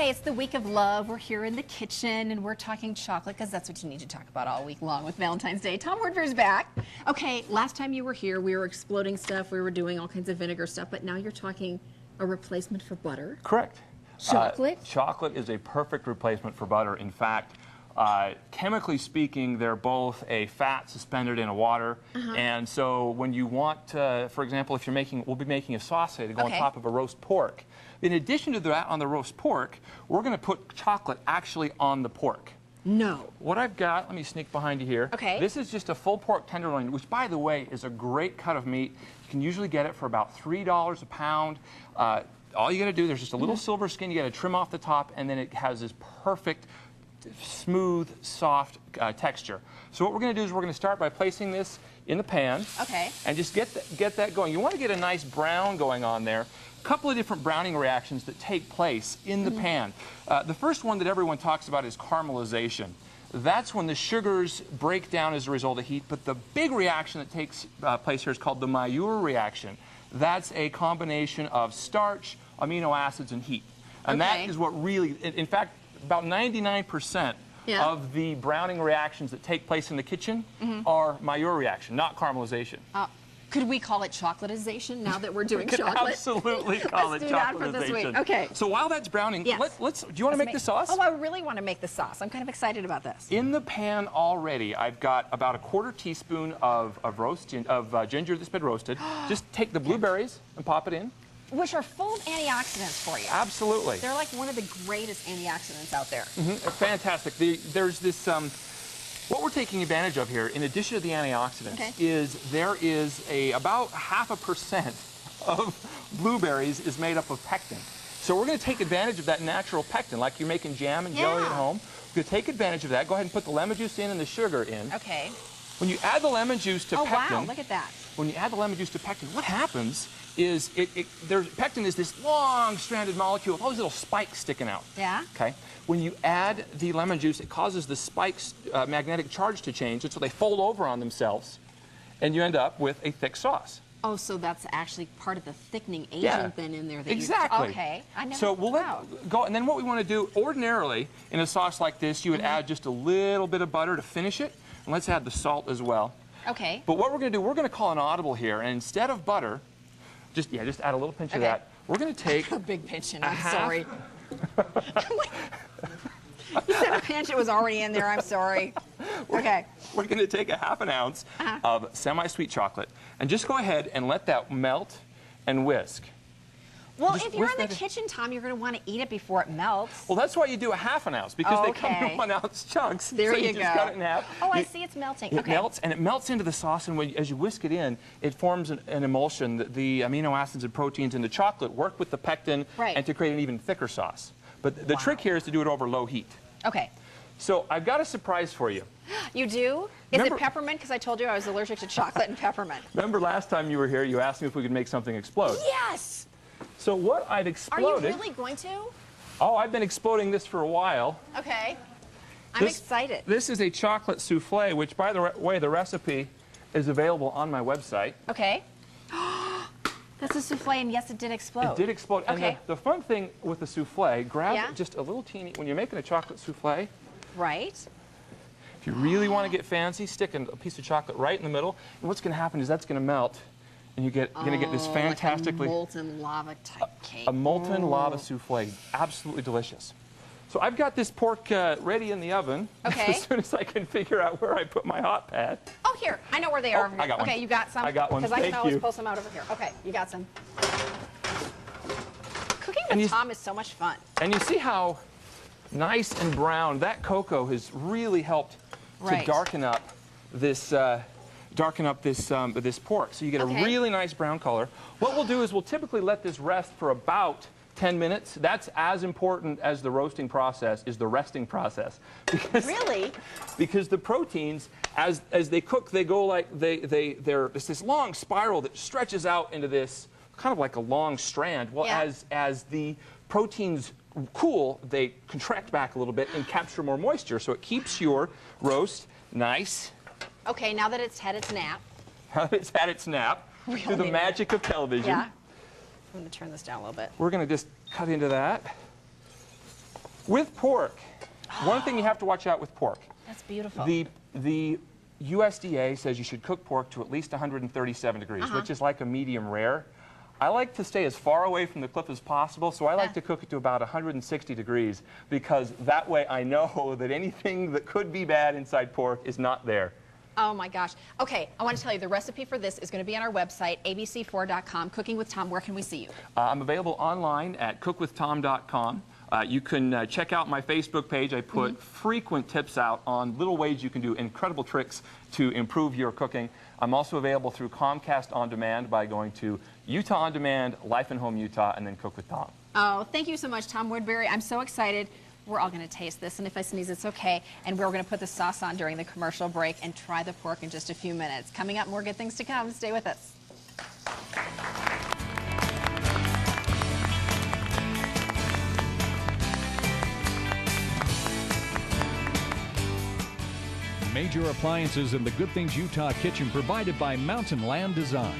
Okay, it's the week of love. We're here in the kitchen and we're talking chocolate because that's what you need to talk about all week long with Valentine's Day. Tom Woodford's back. Okay, last time you were here, we were exploding stuff. We were doing all kinds of vinegar stuff, but now you're talking a replacement for butter. Correct. Chocolate? Chocolate is a perfect replacement for butter. In fact, chemically speaking, they're both a fat suspended in a water. And so when you want to, for example, if you're making, we'll be making a sauce today to go on top of a roast pork. In addition to that, on the roast pork, we're going to put chocolate actually on the pork. No. What I've got, let me sneak behind you here. Okay. This is just a full pork tenderloin, which, by the way, is a great cut of meat. You can usually get it for about $3 a pound. All you got to do, there's just a little silver skin. You got to trim off the top, and then it has this perfect, smooth, soft texture. So what we're going to do is we're going to start by placing this in the pan. Okay. And just get that going. You want to get a nice brown going on there. A couple of different browning reactions that take place in the pan. The first one that everyone talks about is caramelization. That's when the sugars break down as a result of heat, but the big reaction that takes place here is called the Maillard reaction. That's a combination of starch, amino acids, and heat. And that is what really, in fact, about 99% of the browning reactions that take place in the kitchen are Maillard reaction, not caramelization. Could we call it chocolatization now that we're doing We could chocolate? absolutely call Let's it do that for this week. chocolatization. Okay. So while that's browning, do you want to make the sauce? Oh, I really want to make the sauce. I'm kind of excited about this. In the pan already, I've got about a quarter teaspoon of ginger that's been roasted. Just take the blueberries and pop it in. Which are full of antioxidants for you. Absolutely. They're like one of the greatest antioxidants out there. Fantastic. There's this, what we're taking advantage of here, in addition to the antioxidants, is there is about 0.5% of blueberries is made up of pectin. So we're going to take advantage of that natural pectin, like you're making jam and jelly at home. We're going to take advantage of that. Go ahead and put the lemon juice in and the sugar in. Okay. When you add the lemon juice to pectin, wow, look at that. When you add the lemon juice to pectin, what happens is pectin is this long stranded molecule with all these little spikes sticking out. Yeah. Okay. When you add the lemon juice, it causes the spikes magnetic charge to change, and so they fold over on themselves, and you end up with a thick sauce. Oh, so that's actually part of the thickening agent then in there. That Exactly. Okay. I never So we'll go, and then what we want to do, ordinarily, in a sauce like this, you would add just a little bit of butter to finish it, and let's add the salt as well. Okay. But what we're going to do, we're going to call an audible here, and instead of butter, just add a little pinch of that. We're going to take a big pinch in. I'm sorry. You said a pinch. It was already in there. I'm sorry. Okay. We're going to take a 1/2 ounce of semi-sweet chocolate, and just go ahead and let that melt and whisk. Well, if you're in the kitchen, Tom, you're going to want to eat it before it melts. Well, that's why you do a 1/2 ounce, because they come in 1 ounce chunks. There so you you go. just cut it in half. Oh, I see it's melting. It melts, and it melts into the sauce, and as you whisk it in, it forms an emulsion. The amino acids and proteins in the chocolate work with the pectin and to create an even thicker sauce. But the trick here is to do it over low heat. Okay. So I've got a surprise for you. You do? Is it peppermint? Because I told you I was allergic to chocolate and peppermint. Remember last time you were here, you asked me if we could make something explode. Yes! So what I've exploded... Are you really going to? Oh, I've been exploding this for a while. Okay. I'm excited. This is a chocolate souffle, which, by the way, the recipe is available on my website. Okay. That's a souffle, and yes, it did explode. It did explode. Okay. And the fun thing with the souffle, grab just a little teeny... When you're making a chocolate souffle... Right. If you really want to get fancy, stick a piece of chocolate right in the middle, and what's going to happen is that's going to melt, and you're going to get this fantastically... Like a molten lava type cake. A molten lava souffle. Absolutely delicious. So I've got this pork ready in the oven. Okay. As soon as I can figure out where I put my hot pad. Oh, here. I know where they are. I got one. Okay, you got some? I got one. Because I can always you. pull some out over here. Okay, you got some. Cooking with Tom is so much fun. And you see how nice and brown that cocoa has really helped to darken up this this pork. So you get a really nice brown color. What we'll do is we'll typically let this rest for about 10 minutes. That's as important as the roasting process is the resting process. Because, really? Because the proteins, as they cook, they go like there's this long spiral that stretches out into this kind of like a long strand. Well, as the proteins cool, they contract back a little bit and capture more moisture, so it keeps your roast nice. Okay, now that it's had its nap. Now that it's had its nap, through the magic of television. Yeah. I'm going to turn this down a little bit. We're going to just cut into that. With pork, one thing you have to watch out with pork. That's beautiful. The USDA says you should cook pork to at least 137 degrees, which is like a medium rare. I like to stay as far away from the cliff as possible, so I like to cook it to about 160 degrees because that way I know that anything that could be bad inside pork is not there. Oh my gosh. Okay, I want to tell you the recipe for this is going to be on our website, abc4.com. Cooking with Tom, where can we see you? I'm available online at cookwithtom.com. You can check out my Facebook page. I put frequent tips out on little ways you can do incredible tricks to improve your cooking. I'm also available through Comcast On Demand by going to Utah On Demand, Life and Home Utah, and then Cook with Tom. Oh, thank you so much, Tom Woodbury. I'm so excited. We're all going to taste this, and if I sneeze, it's okay. And we're going to put the sauce on during the commercial break and try the pork in just a few minutes. Coming up, more good things to come. Stay with us. Major appliances in the Good Things Utah kitchen provided by Mountain Land Design.